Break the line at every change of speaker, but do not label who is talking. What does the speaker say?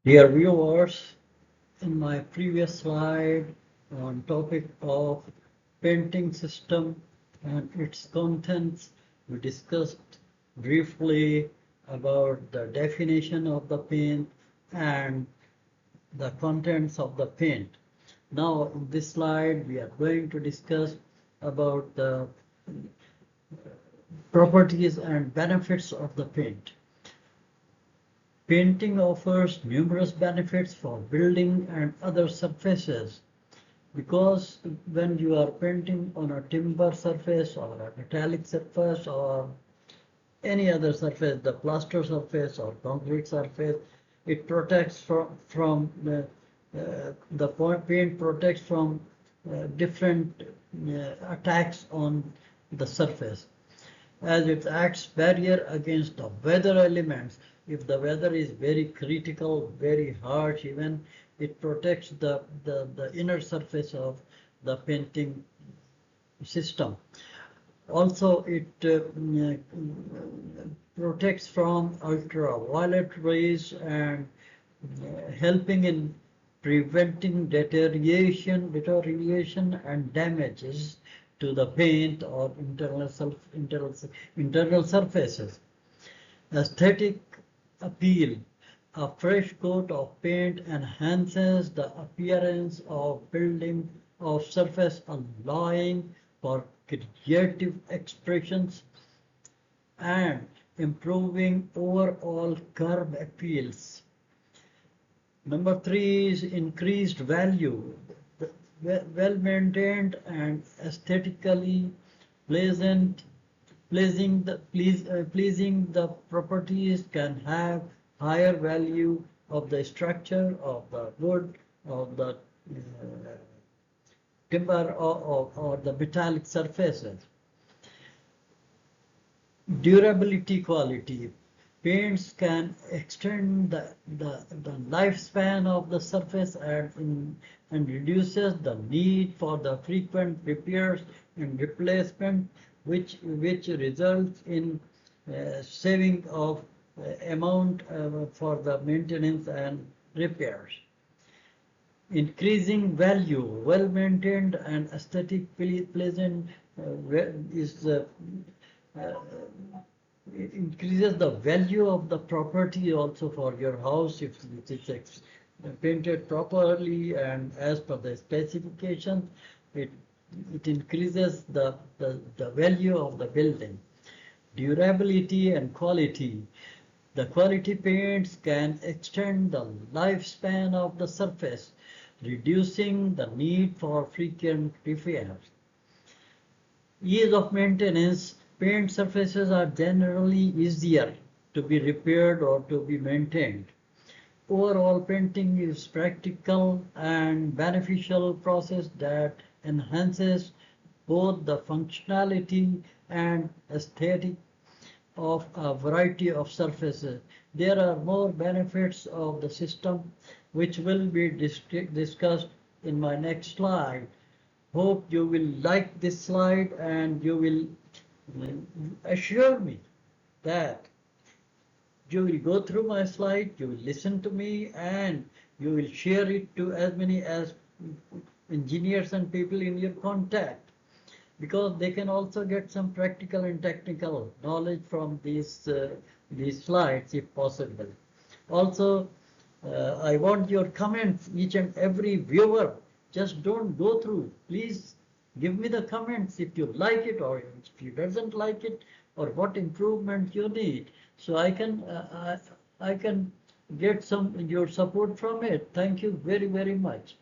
Dear viewers, in my previous slide on topic of painting system and its contents, we discussed briefly about the definition of the paint and the contents of the paint. Now in this slide we are going to discuss about the properties and benefits of the paint. Painting offers numerous benefits for building and other surfaces because when you are painting on a timber surface or a metallic surface or any other surface, the plaster surface or concrete surface, it protects from the paint protects from different attacks on the surface, as it acts barrier against the weather elements. If the weather is very critical, very harsh, even it protects the inner surface of the painting system. Also, it protects from ultraviolet rays and helping in preventing deterioration and damages to the paint or internal surfaces. Aesthetic appeal. A fresh coat of paint enhances the appearance of building of surface, allowing for creative expressions and improving overall curb appeals. Number three is increased value. Well-maintained and aesthetically pleasant, pleasing the properties can have higher value of the structure, of the wood, of the timber, or the metallic surfaces. Durability quality. Paints can extend the lifespan of the surface and reduces the need for the frequent repairs and replacement, which results in saving of amount for the maintenance and repairs. Increasing value. Well-maintained and aesthetically pleasant is uh, it increases the value of the property also for your house if it is painted properly and as per the specification. It increases the value of the building. Durability and quality. The quality paints can extend the lifespan of the surface, reducing the need for frequent repairs. Ease of maintenance. Paint surfaces are generally easier to be repaired or to be maintained. Overall, painting is practical and beneficial process that enhances both the functionality and aesthetic of a variety of surfaces. There are more benefits of the system which will be discussed in my next slide. Hope you will like this slide and you will assure me that you will go through my slide, you will listen to me, and you will share it to as many as engineers and people in your contact, because they can also get some practical and technical knowledge from these slides if possible. Also, I want your comments, each and every viewer. Just don't go through. Please give me the comments if you like it or if you doesn't like it or what improvement you need. So I can get some your support from it. Thank you very, very much.